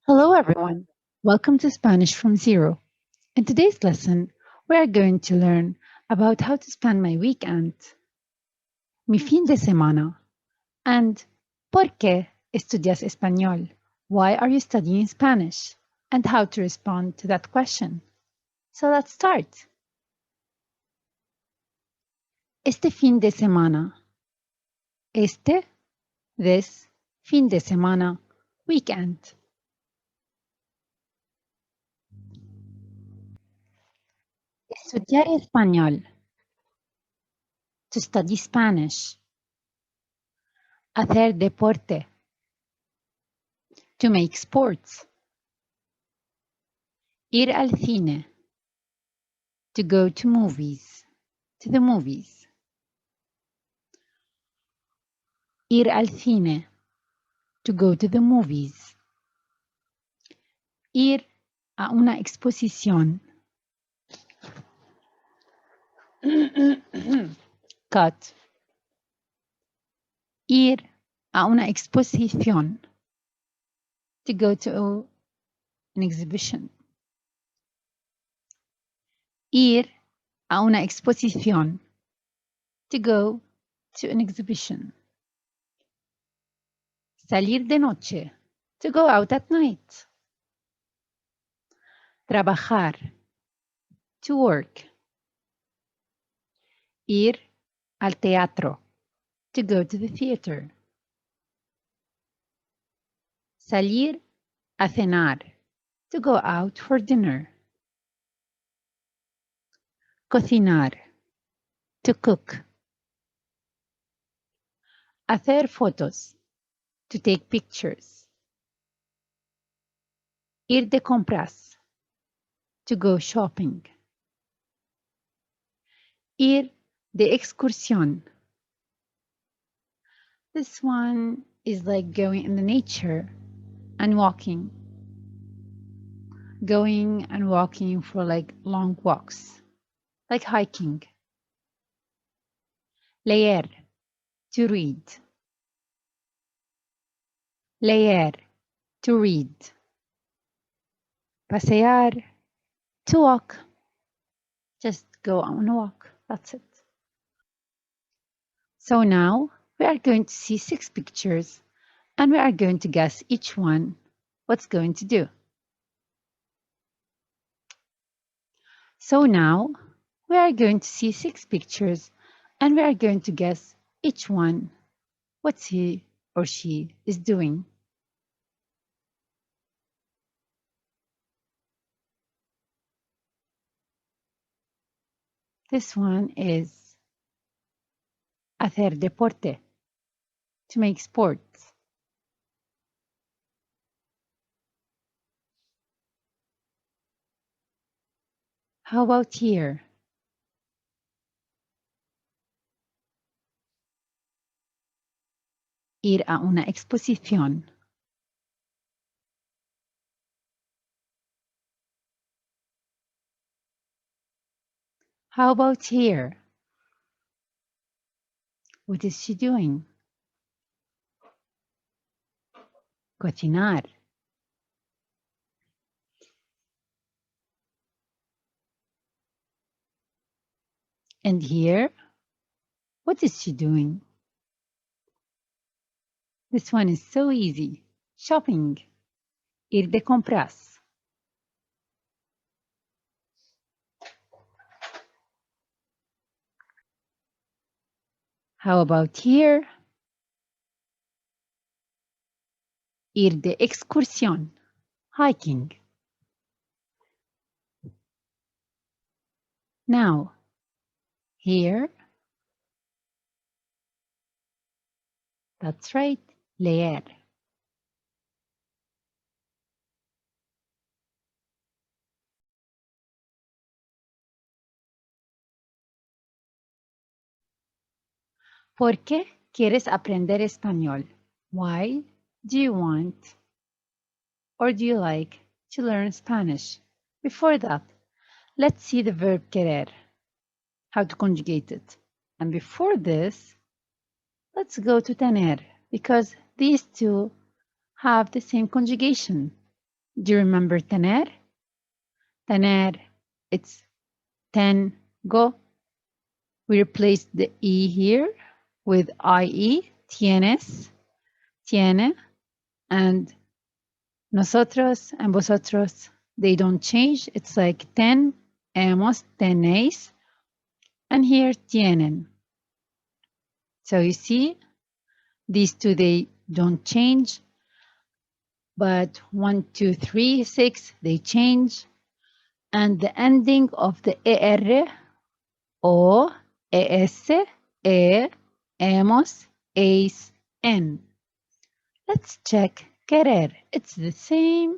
Hello, everyone. Welcome to Spanish from Zero. In today's lesson, we are going to learn about how to spend my weekend, mi fin de semana, and porque estudias español? Why are you studying Spanish? And how to respond to that question. So let's start. Este fin de semana. This, fin de semana, weekend. Estudiar español. To study Spanish. Hacer deporte. To make sports. Ir al cine. To go to movies. To the movies. Ir al cine. To go to the movies. Ir a una exposición. Cut. Ir a una exposición. To go to an exhibition. Ir a una exposición. To go to an exhibition. Salir de noche. To go out at night. Trabajar. To work. Ir al teatro. To go to the theater. Salir a cenar. To go out for dinner. Cocinar. To cook. Hacer fotos. To take pictures. Ir de compras. To go shopping. Ir de excursión. This one is like going in the nature and walking. Going and walking for like long walks, like hiking. Leer, to read. Leer, to read. Pasear, to walk. Just go on a walk, that's it. So now we are going to see 6 pictures and we are going to guess each one what's going to do. So now we are going to see 6 pictures and we are going to guess each one what he or she is doing. This one is hacer deporte, to make sports. How about here? Ir a una exposición. How about here? What is she doing? Cocinar. And here, what is she doing? This one is so easy. Shopping. Ir de compras. How about here? Ir de excursión. Hiking. Now, here, that's right, leer. ¿Por qué quieres aprender español? Why do you want or do you like to learn Spanish? Before that, let's see the verb querer, how to conjugate it. And before this, let's go to tener because these two have the same conjugation. Do you remember tener? Tener, it's tengo. We replaced the E here with IE, tienes, tiene, and nosotros and vosotros, they don't change. It's like ten, hemos, tenéis, and here tienen. So you see, these two, they don't change, but 1, 2, 3, 6, they change. And the ending of the ER, O, ES, E, hemos, eis, en. Let's check querer. It's the same,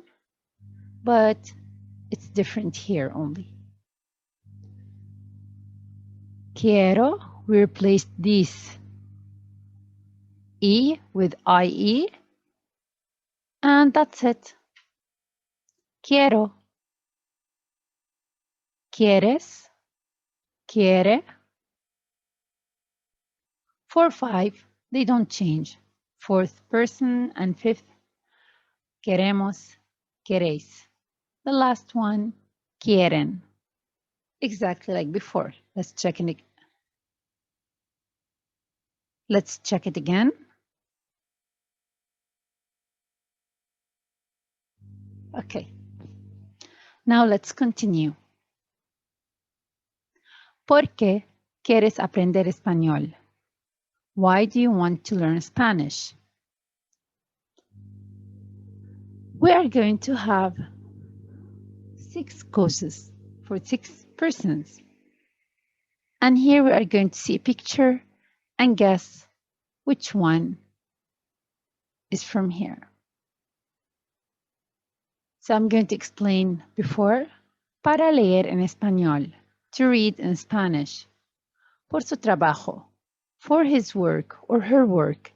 but it's different here only. Quiero, we replaced this E with IE, and that's it. Quiero, quieres, quiere. 4, 5, they don't change. Fourth person and fifth, queremos, queréis. The last one, quieren. Exactly like before. Let's check it again. Okay. Now let's continue. ¿Por qué quieres aprender español? Why do you want to learn Spanish? We are going to have 6 courses for 6 persons. And here we are going to see a picture and guess which one is from here. So I'm going to explain before. Para leer en español, to read in Spanish. Por su trabajo, for his work or her work.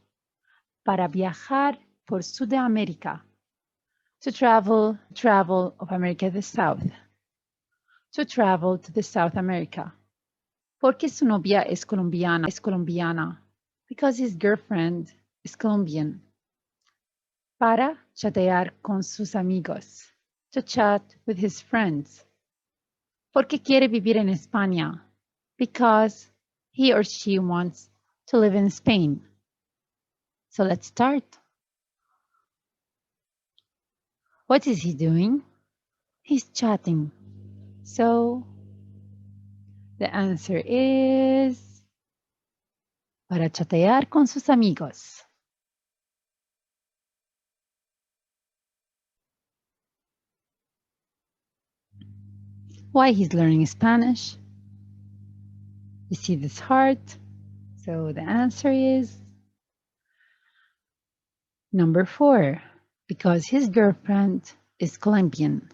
Para viajar por Sudamérica, to travel of America the South. To travel to the South America. Porque su novia es colombiana. Because his girlfriend is Colombian. Para chatear con sus amigos. To chat with his friends. Porque quiere vivir en España. Because he or she wants to live in Spain. So let's start. What is he doing? He's chatting. So the answer is para chatear con sus amigos. Why he's learning Spanish? You see this heart? So the answer is number 4. Because his girlfriend is Colombian.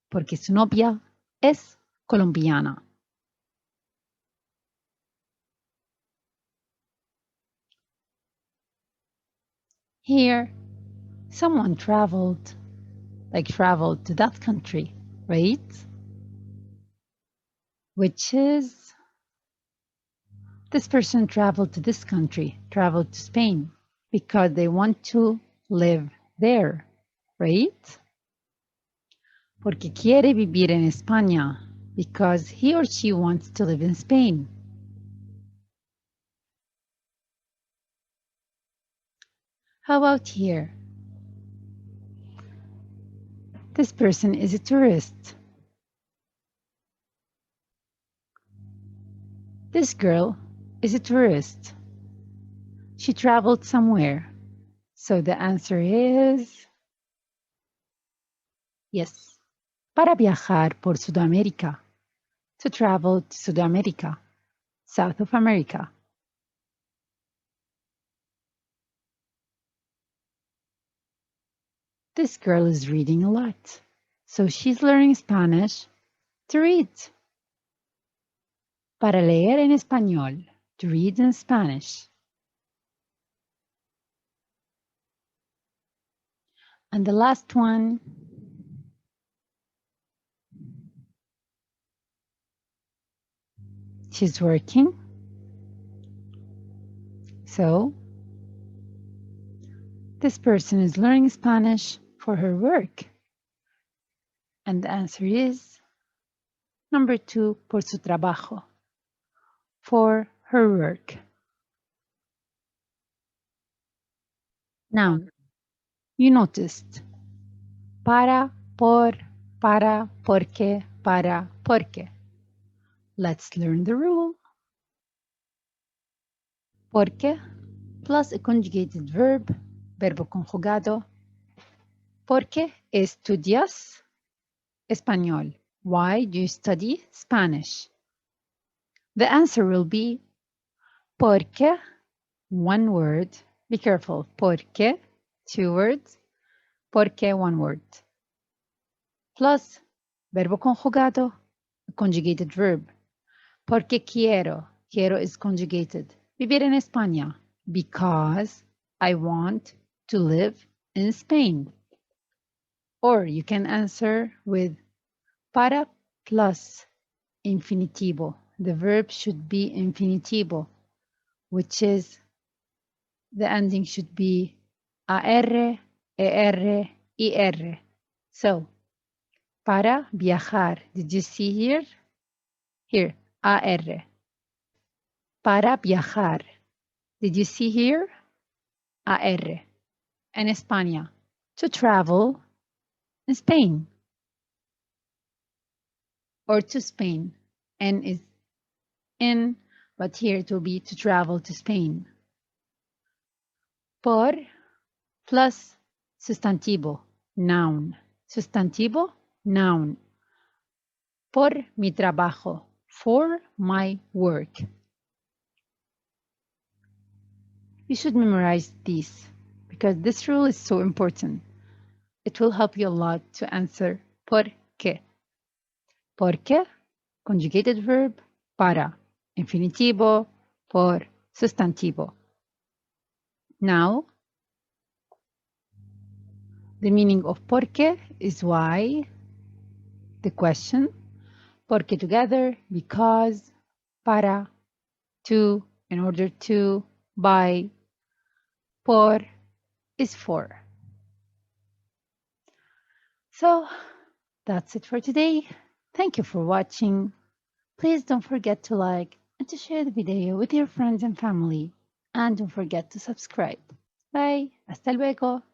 Porque su novia es colombiana. Here, someone traveled to that country, right? Which is, this person traveled to this country, traveled to Spain, because they want to live there, right? Porque quiere vivir en España, because he or she wants to live in Spain. How about here? This person is a tourist. This girl is a tourist. She traveled somewhere. So the answer is yes. Para viajar por Sudamérica. To travel to Sudamérica, South of America. This girl is reading a lot. So she's learning Spanish to read. Para leer en español, to read in Spanish. And the last one, she's working. So this person is learning Spanish for her work. And the answer is number 2, por su trabajo, for her work. Noun. You noticed. Para, por, para, porque, para, porque. Let's learn the rule. Porque plus a conjugated verb, verbo conjugado. Porque estudias español. Why do you study Spanish? The answer will be porque, one word. Be careful. Porque, two words. Porque, one word. Plus, verbo conjugado, a conjugated verb. Porque quiero. Quiero is conjugated. Vivir en España. Because I want to live in Spain. Or you can answer with para plus infinitivo. The verb should be infinitivo, which is the ending should be AR, ER, IR. So, para viajar. Did you see here? Here, AR. Para viajar. Did you see here? AR. En España. To travel in Spain. Or to Spain. N is in, but here it will be to travel to Spain. Por plus sustantivo, noun. Sustantivo, noun. Por mi trabajo, for my work. You should memorize these because this rule is so important. It will help you a lot to answer por qué. Porque, conjugated verb, para, infinitivo, por, sustantivo. Now, the meaning of porque is why, the question, porque together, because, para, to, in order to, by, por is for. So that's it for today. Thank you for watching. Please don't forget to like and to share the video with your friends and family. And don't forget to subscribe. Bye. Hasta luego.